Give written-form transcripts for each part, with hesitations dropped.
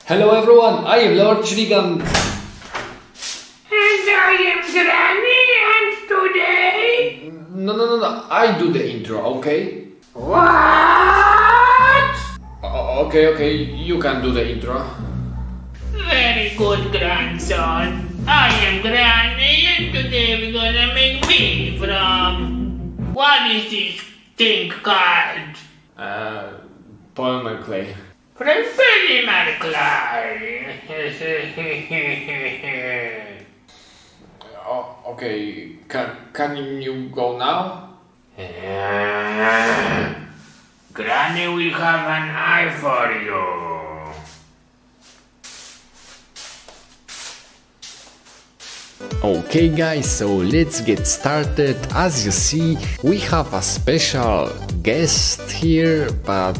Hello everyone, I am Lord Berikan. And I am Granny, and today... No, I do the intro, okay? What? Okay, you can do the intro. Very good, grandson. I am Granny, and today we're gonna make me from... What is this thing called? Polymer clay. From polymer clay. Okay, can you go now? Granny will have an eye for you. Okay guys, so let's get started. As you see, we have a special guest here, but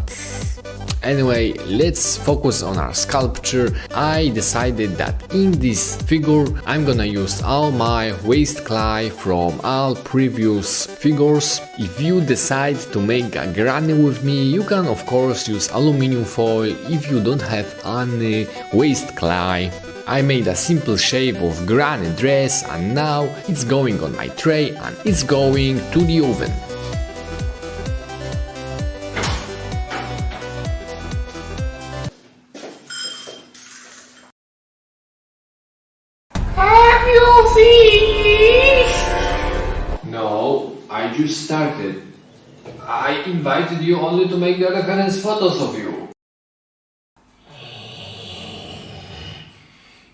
anyway, let's focus on our sculpture. I decided that in this figure I'm gonna use all my waste clay from all previous figures. If you decide to make a granny with me, you can of course use aluminum foil if you don't have any waste clay. I made a simple shape of granny dress and now it's going on my tray and it's going to the oven. Have you finished? No, I just started. I invited you only to make the reference photos of you.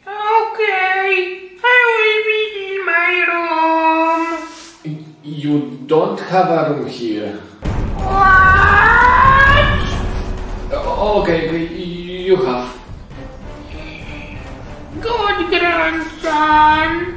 Okay, I will be in my room. You don't have a room here. What? Okay, you have. Good grandson.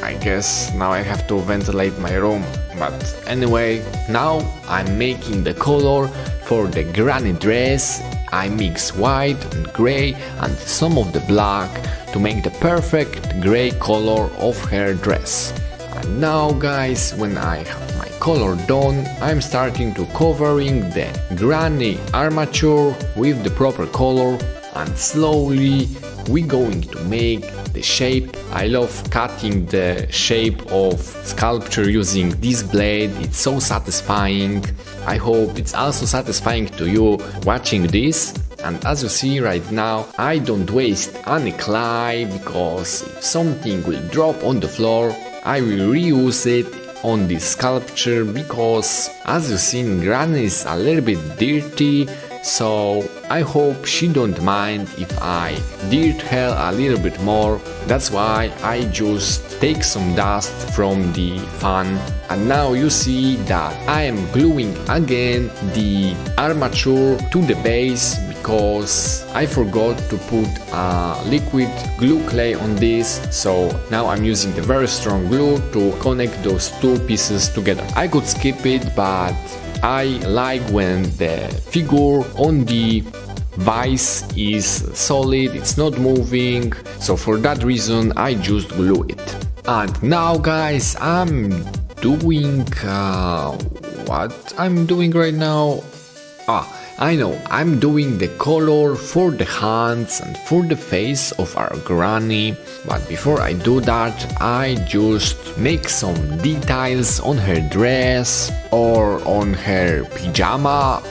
I guess now I have to ventilate my room, but anyway, now I'm making the color for the granny dress. I mix white and grey and some of the black to make the perfect grey color of her dress. And now guys, when I have my color done, I'm starting to covering the granny armature with the proper color and slowly we're going to make the shape. I love cutting the shape of sculpture using this blade, it's so satisfying. I hope it's also satisfying to you watching this. And as you see right now, I don't waste any clay because if something will drop on the floor, I will reuse it on this sculpture because as you see, Granny is a little bit dirty, so I hope she don't mind if I dirt her a little bit more. That's why I just take some dust from the fan. And now you see that I am gluing again the armature to the base because I forgot to put a liquid glue clay on this, so now I'm using the very strong glue to connect those two pieces together. I could skip it, but I like when the figure on the vise is solid, it's not moving, so for that reason I just glue it. And now guys, I'm doing what I'm doing right now. I know, I'm doing the color for the hands and for the face of our granny, but before I do that, I just make some details on her dress or on her pyjama.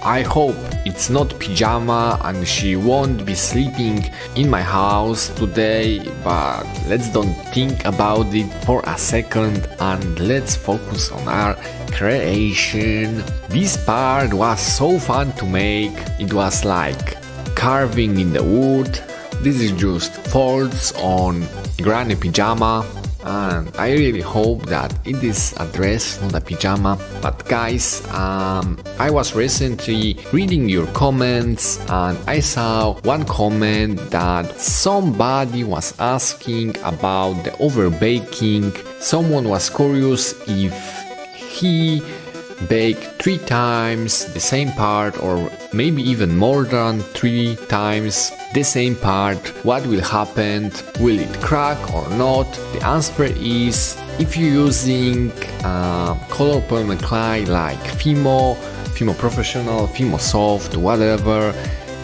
I hope it's not pyjama and she won't be sleeping in my house today, but let's don't think about it for a second and let's focus on our creation. This part was so fun to make. It was like carving in the wood. This is just folds on granny pyjama. And I really hope that it is a dress, not a pyjama. But guys, I was recently reading your comments and I saw one comment that somebody was asking about the overbaking. Someone was curious if he bake 3 times the same part, or maybe even more than 3 times the same part, what will happen? Will it crack or not? The answer is, if you're using color polymer clay like Fimo Professional, Fimo Soft, whatever,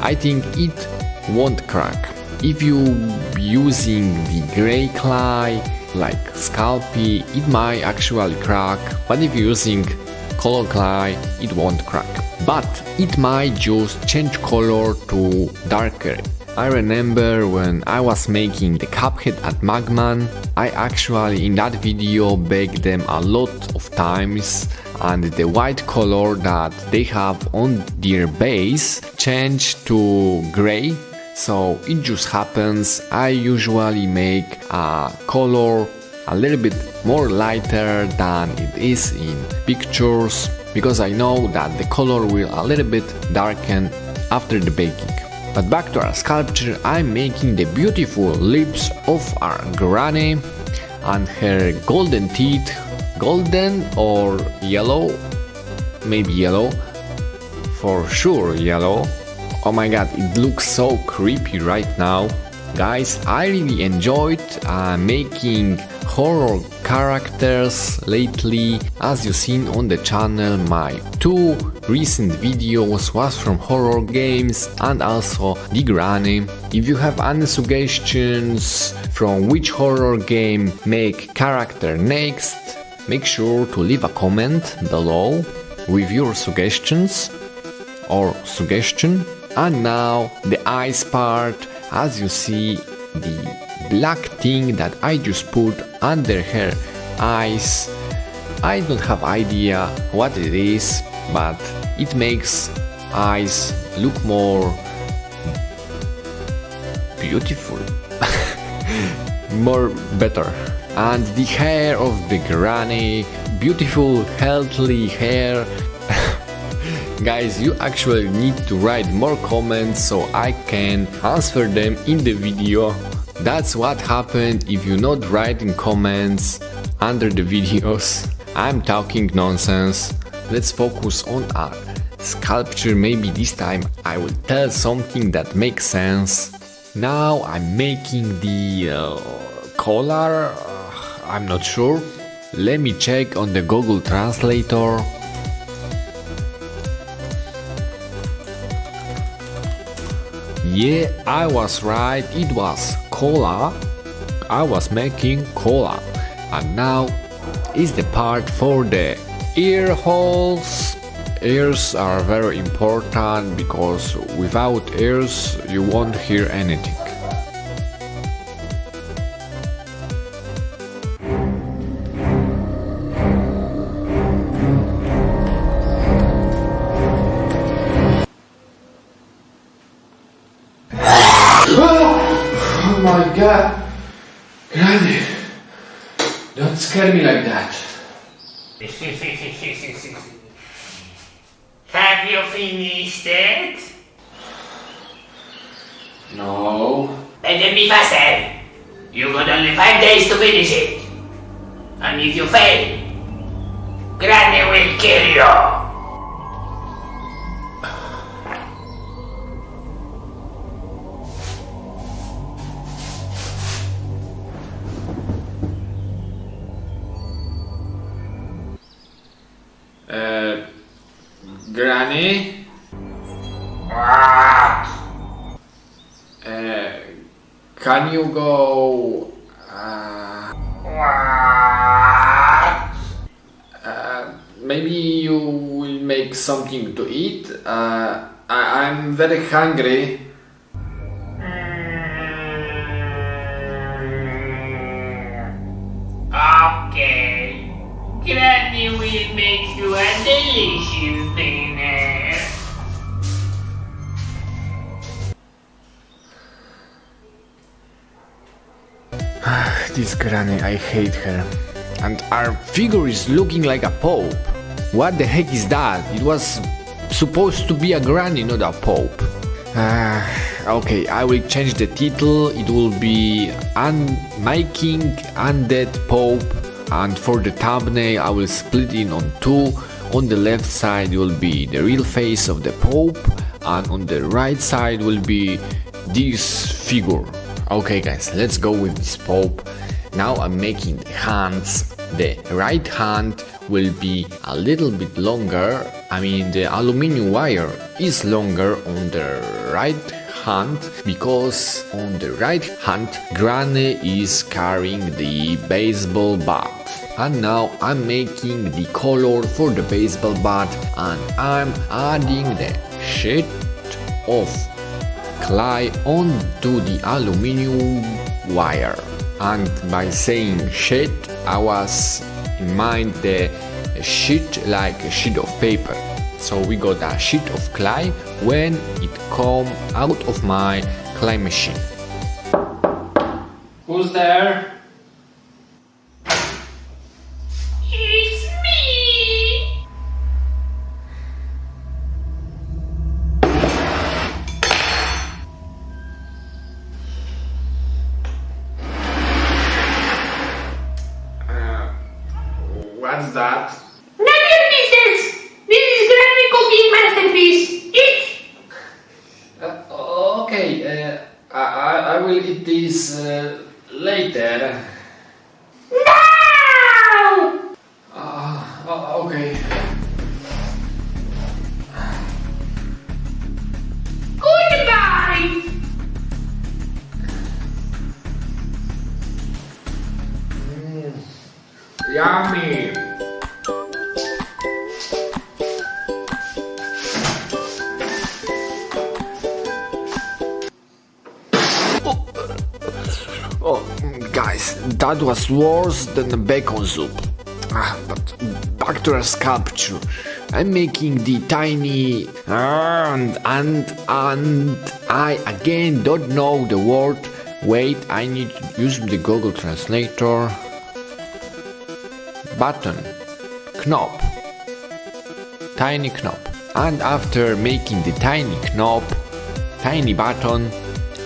I think it won't crack. If you using the gray clay like Scalpy, it might actually crack, but if you're using color clay, it won't crack. But it might just change color to darker. I remember when I was making the Cuphead at Magman, I actually in that video baked them a lot of times, and the white color that they have on their base changed to gray. So it just happens. I usually make a color a little bit more lighter than it is in pictures, because I know that the color will a little bit darken after the baking. But back to our sculpture, I'm making the beautiful lips of our granny and her golden teeth. Golden or yellow? Maybe yellow. For sure yellow. Oh my god, it looks so creepy right now. Guys, I really enjoyed making horror characters lately. As you've seen on the channel, my 2 recent videos was from horror games and also the granny. If you have any suggestions from which horror game make character next, make sure to leave a comment below with your suggestions or suggestion. And now the eyes part. As you see, the black thing that I just put under her eyes, I don't have idea what it is, but it makes eyes look more beautiful, more better. And the hair of the granny, beautiful healthy hair. Guys, you actually need to write more comments so I can answer them in the video. That's what happened if you're not writing comments under the videos. I'm talking nonsense. Let's focus on our sculpture. Maybe this time I will tell something that makes sense. Now I'm making the collar. I'm not sure. Let me check on the Google Translator. Yeah, I was right, it was cola. I was making cola. And now is the part for the ear holes. Ears are very important because without ears you won't hear anything. Oh my god! Granny! Don't scare me like that. Have you finished it? No. Then be faster. You got only 5 days to finish it. And if you fail, Granny will kill you. Granny? What? Can you go... What? Maybe you will make something to eat? I'm very hungry. Okay. Granny will make you a delicious dinner. This granny, I hate her. And our figure is looking like a pope. What the heck is that? It was supposed to be a granny, not a pope. Okay, I will change the title. It will be Making Undead Pope. And for the thumbnail I will split it on 2. On the left side will be the real face of the Pope, and on the right side will be this figure. Okay guys, let's go with this Pope. Now I'm making the hands. The right hand will be a little bit longer. I mean, the aluminum wire is longer on the right hand because on the right hand Granny is carrying the baseball bat. And now I'm making the color for the baseball bat, and I'm adding the sheet of clay onto the aluminum wire. And by saying sheet, I was in mind the sheet like a sheet of paper. So we got a sheet of clay when it come out of my clay machine. Who's there? It's me! What's that? None of your business! This is Granny cooking masterpiece! Eat! Okay, I will eat this later. Now! Okay. Goodbye! Yummy. Oh, guys, that was worse than a bacon soup. But back to our sculpture. I'm making the tiny and I again don't know the word. Wait, I need to use the Google Translator. Button, knop, tiny knop. And after making the tiny button,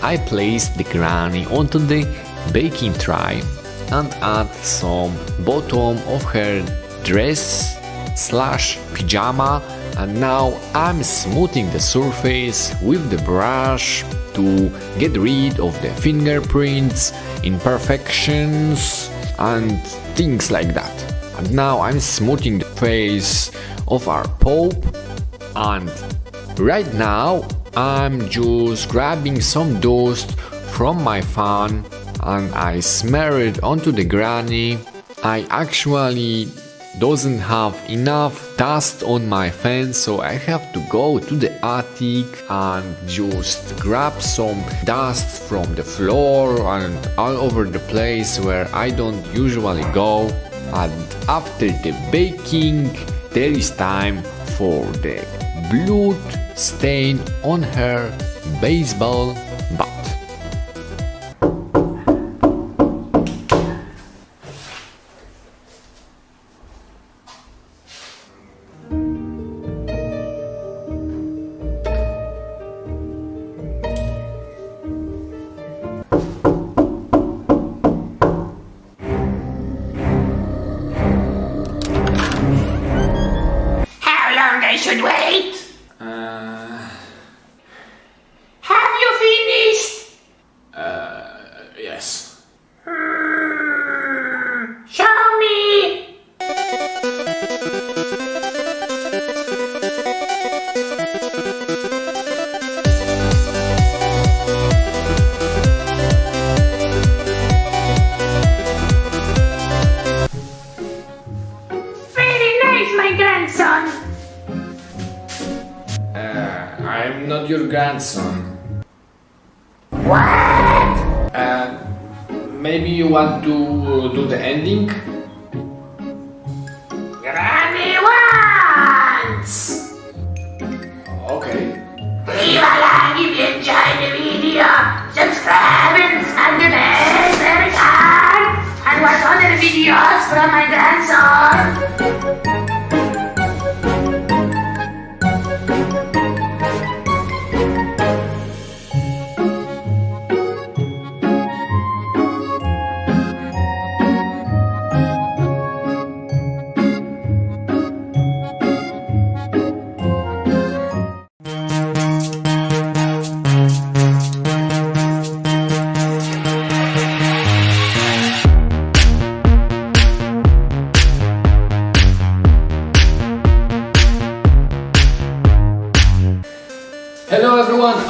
I place the granny onto the baking tray and add some bottom of her dress / pyjama, and now I'm smoothing the surface with the brush to get rid of the fingerprints, imperfections and things like that. And now I'm smoothing the face of our Pope, and right now I'm just grabbing some dust from my fan and I smear it onto the granny. I actually doesn't have enough dust on my fan, so I have to go to the attic and just grab some dust from the floor and all over the place where I don't usually go. And after the baking, there is time for the blood stain on her baseball bat. I should wait. Have you finished? Yes. Show me. Very nice, my grandson. I'm not your grandson. What? Maybe you want to do the ending? Granny wants. Okay. Leave a like if you enjoyed the video. Subscribe and smash the bell icon. And watch other videos from my grandson.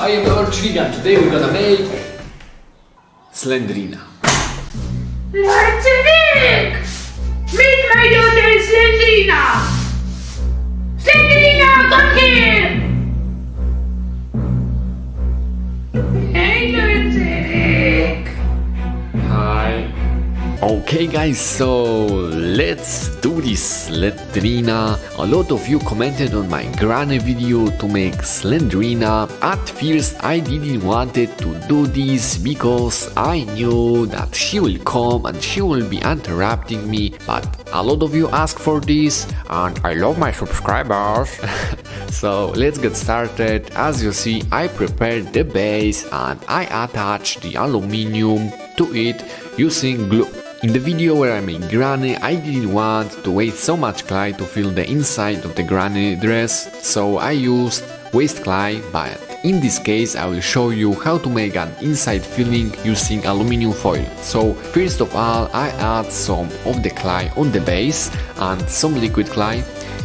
I am your trigger and today we're gonna make Slendrina. Let's make! Meet my daughter Slendrina! Slendrina, come here! Hey, Lonceng! Hi. Okay guys, so let's do this Slendrina. A lot of you commented on my granny video to make Slendrina. At first I didn't wanted to do this because I knew that she will come and she will be interrupting me, but a lot of you asked for this and I love my subscribers. So let's get started. As you see, I prepared the base and I attached the aluminium to it using glue. In the video where I made granny, I didn't want to waste so much clay to fill the inside of the granny dress, so I used waste clay, but in this case I will show you how to make an inside filling using aluminium foil. So first of all, I add some of the clay on the base and some liquid clay.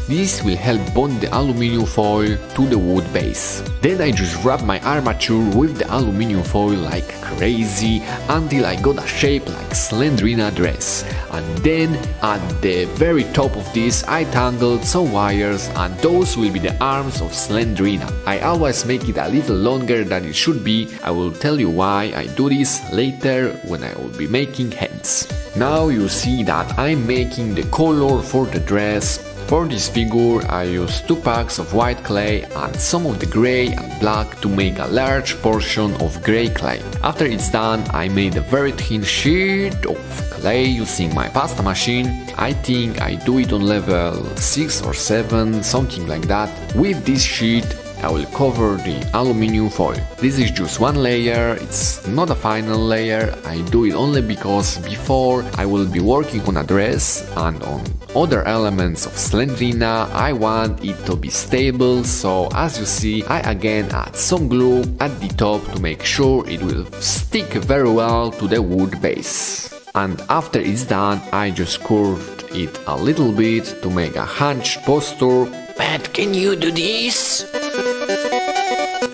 This will help bond the aluminium foil to the wood base. Then I just wrap my armature with the aluminium foil like crazy until I got a shape like Slendrina dress. And then at the very top of this I tangled some wires and those will be the arms of Slendrina. I always make it a little longer than it should be. I will tell you why I do this later when I will be making hands. Now you see that I'm making the color for the dress. For this figure I used 2 packs of white clay and some of the grey and black to make a large portion of grey clay. After it's done, I made a very thin sheet of clay using my pasta machine. I think I do it on level 6 or 7, something like that. With this sheet I will cover the aluminium foil. This is just one layer, it's not a final layer. I do it only because before I will be working on a dress and on other elements of Slendrina. I want it to be stable, so as you see I again add some glue at the top to make sure it will stick very well to the wood base. And after it's done I just curved it a little bit to make a hunched posture. But can you do this?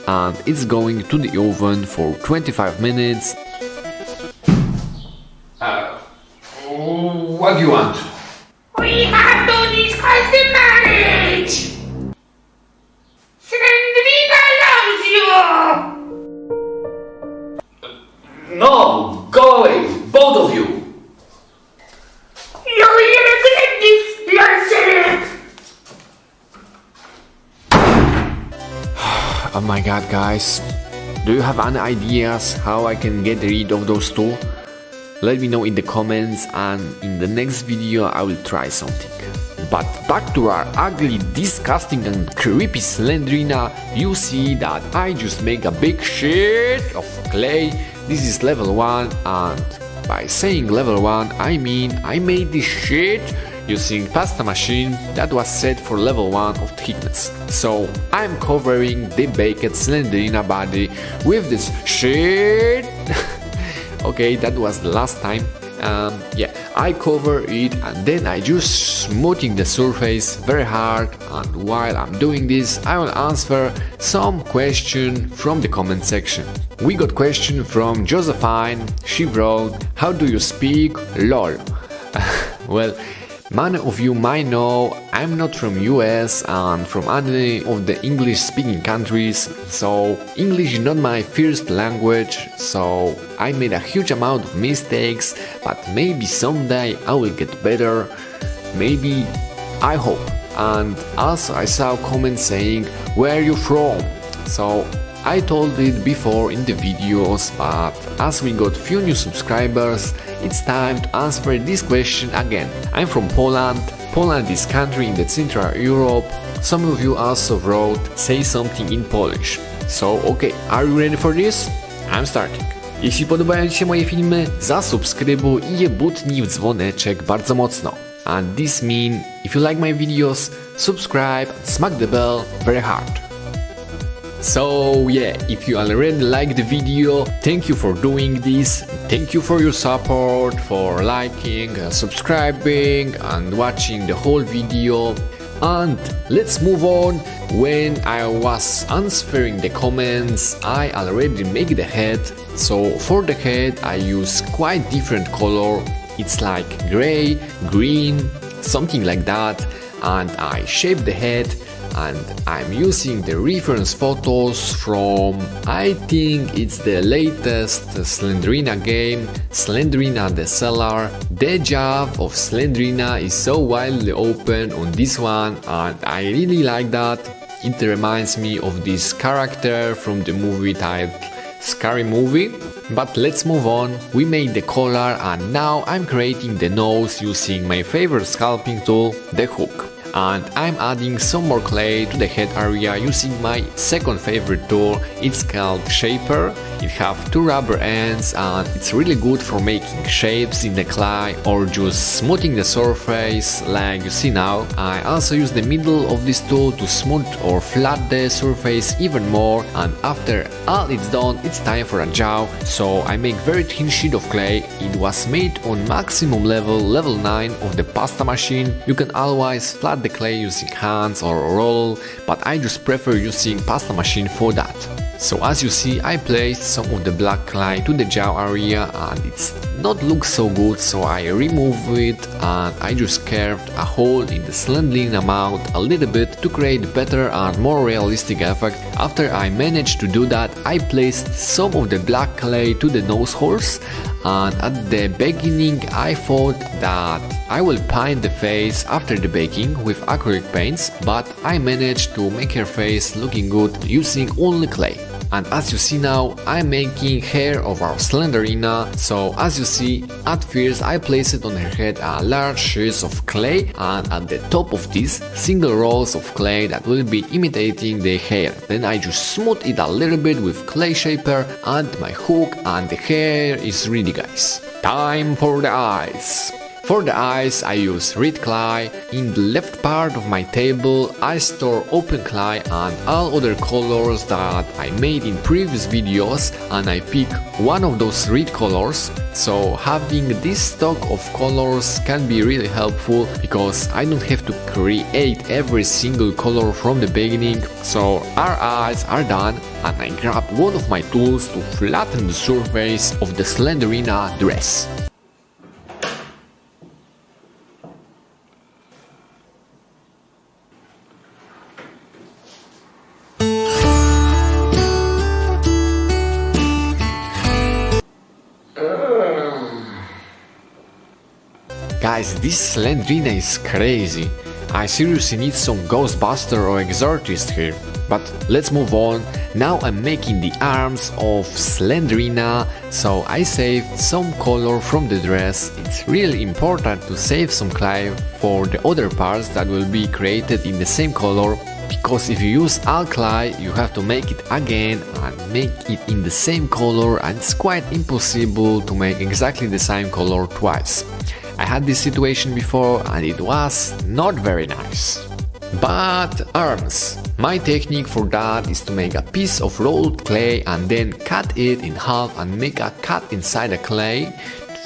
And it's going to the oven for 25 minutes. What do you want? We have to discuss the marriage! Slendrina loves you! No, go away, both of you. You will regret this, Lonceng! Oh my god guys, do you have any ideas how I can get rid of those two? Let me know in the comments and in the next video I will try something. But back to our ugly, disgusting and creepy Slendrina. You see that I just make a big sheet of clay. This is level 1 and by saying level 1 I mean I made this sheet using pasta machine that was set for level 1 of thickness. So I'm covering the baked Slendrina body with this sheet. Okay, that was the last time. Yeah, I cover it and then I just smoothing the surface very hard, and while I'm doing this I will answer some question from the comment section. We got question from Josephine. She wrote, how do you speak lol? Well, many of you might know I'm not from US and from any of the English speaking countries, so English is not my first language, so I made a huge amount of mistakes, but maybe someday I will get better, maybe, I hope. And also I saw comments saying, where are you from? So I told it before in the videos, but as we got few new subscribers, it's time to answer this question again. I'm from Poland. Poland is country in the Central Europe. Some of you also wrote, say something in Polish. So okay, are you ready for this? I'm starting. Jeśli podobają Ci się moje filmy, zasubskrybuj i je butnij w dzwoneczek bardzo mocno. And this means, if you like my videos, subscribe and smack the bell very hard. So yeah, if you already liked the video, thank you for doing this, thank you for your support, for liking, subscribing and watching the whole video. And let's move on. When I was answering the comments, I already made the head. So for the head I use quite different color. It's like gray, green, something like that. And I shape the head, and I'm using the reference photos from, I think it's the latest Slendrina game, Slendrina the Cellar. The job of Slendrina is so widely open on this one, and I really like that. It reminds me of this character from the movie titled Scary Movie. But let's move on. We made the collar, and now I'm creating the nose using my favorite sculpting tool, the hook. And I'm adding some more clay to the head area using my second favorite tool. It's called Shaper. It has two rubber ends, and it's really good for making shapes in the clay or just smoothing the surface like you see now. I also use the middle of this tool to smooth or flat the surface even more, and after all it's done, it's time for a job. So I make very thin sheet of clay. It was made on maximum level 9 of the pasta machine. You can always flat the clay using hands or roll, but I just prefer using pasta machine for that. So as you see, I placed some of the black clay to the jaw area, and it's not look so good, so I remove it and I just carved a hole in the Slendrina mouth a little bit to create better and more realistic effect. After I managed to do that, I placed some of the black clay to the nose holes, and at the beginning I thought that I will paint the face after the baking with acrylic paints, but I managed to make her face looking good using only clay. And as you see now, I'm making hair of our Slendrina. So as you see, at first I placed on her head a large sheet of clay, and at the top of this, single rolls of clay that will be imitating the hair. Then I just smooth it a little bit with clay shaper and my hook, and the hair is ready, guys. Time for the eyes. For the eyes I use red clay. In the left part of my table I store open clay and all other colors that I made in previous videos, and I pick one of those red colors. So having this stock of colors can be really helpful because I don't have to create every single color from the beginning. So our eyes are done, and I grab one of my tools to flatten the surface of the Slendrina dress. Guys, this Slendrina is crazy. I seriously need some Ghostbuster or Exorcist here. But let's move on. Now I'm making the arms of Slendrina, so I saved some color from the dress. It's really important to save some clay for the other parts that will be created in the same color, because if you use all clay you have to make it again and make it in the same color, and it's quite impossible to make exactly the same color twice. I had this situation before and it was not very nice. But arms. My technique for that is to make a piece of rolled clay and then cut it in half and make a cut inside the clay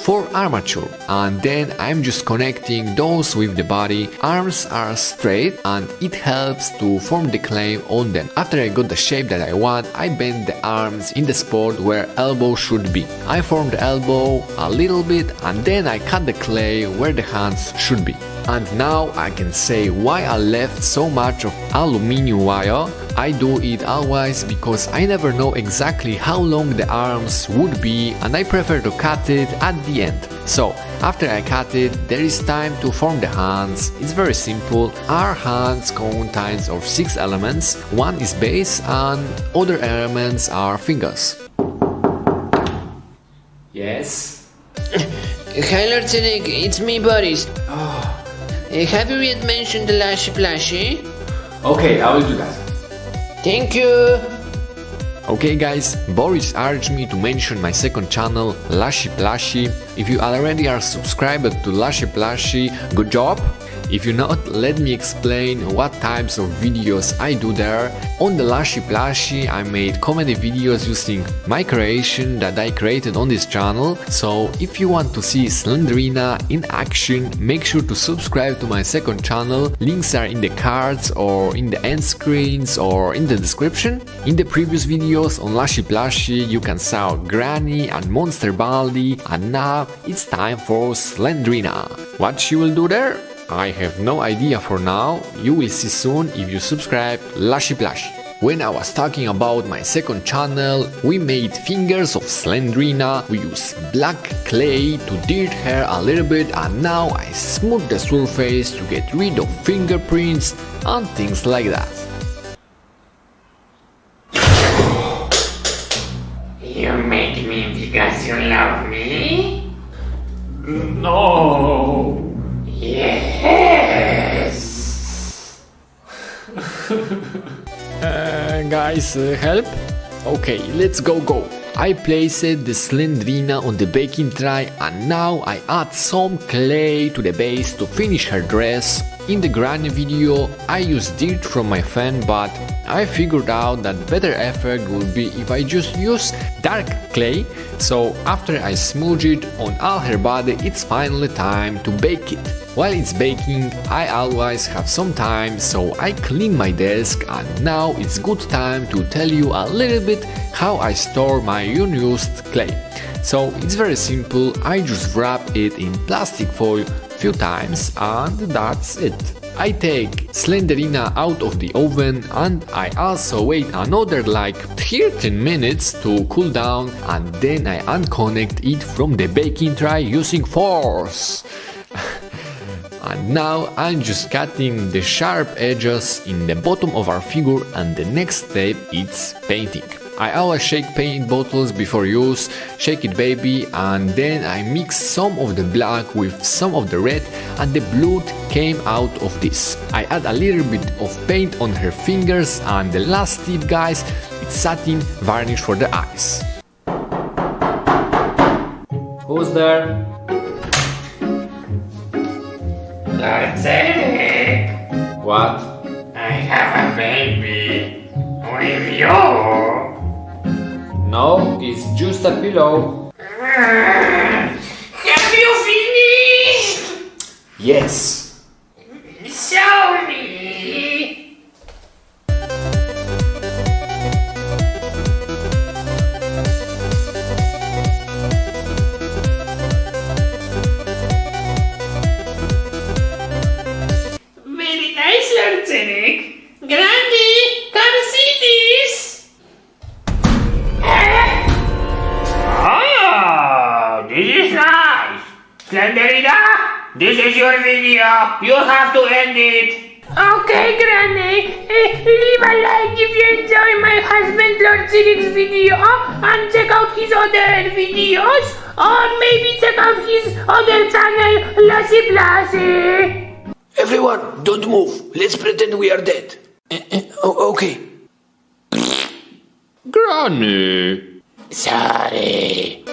for armature, and then I'm just connecting those with the body. Arms are straight and it helps to form the clay on them. After I got the shape that I want, I bend the arms in the spot where elbow should be. I form the elbow a little bit and then I cut the clay where the hands should be. And now I can say why I left so much of aluminum wire. I do it always because I never know exactly how long the arms would be, and I prefer to cut it at the end. So after I cut it, there is time to form the hands. It's very simple. Our hands contains of 6 elements. One is base and other elements are fingers. Yes? Hi Lord Cynic, it's me Boris. Have you yet mentioned the lashy plashy? Okay, I will do that. Thank you. Okay guys, Boris urged me to mention my second channel, Lashy Plashy. If you already are subscribed to Lashy Plashy, good job. If you not, let me explain what types of videos I do there. On the Lashy Plashy I made comedy videos using my creation that I created on this channel, so if you want to see Slendrina in action, make sure to subscribe to my second channel. Links are in the cards or in the end screens or in the description. In the previous videos on Lashy Plashy you can saw Granny and Monster Baldi, and now it's time for Slendrina. What she will do there? I have no idea for now, you will see soon if you subscribe Lashy Plashy. When I was talking about my second channel, we made fingers of Slendrina. We used black clay to dirt her a little bit, and now I smooth the surface to get rid of fingerprints and things like that. You make me because you love me? No. Yes. Guys, help? Okay, let's go. I placed the Slendrina on the baking tray, and now I add some clay to the base to finish her dress. In the granny video I used dirt from my fan, but I figured out that better effect would be if I just use dark clay, so after I smudge it on all her body, it's finally time to bake it. While it's baking, I always have some time, so I clean my desk, and now it's good time to tell you a little bit how I store my unused clay. So it's very simple, I just wrap it in plastic foil few times and that's it. I take Slendrina out of the oven and I also wait another like 13 minutes to cool down, and then I unconnect it from the baking tray using force. And now I'm just cutting the sharp edges in the bottom of our figure, and the next step is painting. I always shake paint bottles before use, shake it baby, and then I mix some of the black with some of the red, and the blood came out of this. I add a little bit of paint on her fingers, and the last tip guys, it's satin varnish for the eyes. Who's there? That's it. What? I have a baby with you. No, it's just a pillow. Have you finished? Yes. Show me. Very nice, lonceng. Granny, come see this. Oh, this is nice. Slendrina, this is your video. You have to end it. Okay, Granny. Leave a like if you enjoy my husband lonceng's video, and check out his other videos, or maybe check out his other channel, Lashy Plashy. Everyone, don't move. Let's pretend we are dead. Okay. Granny! Sorry.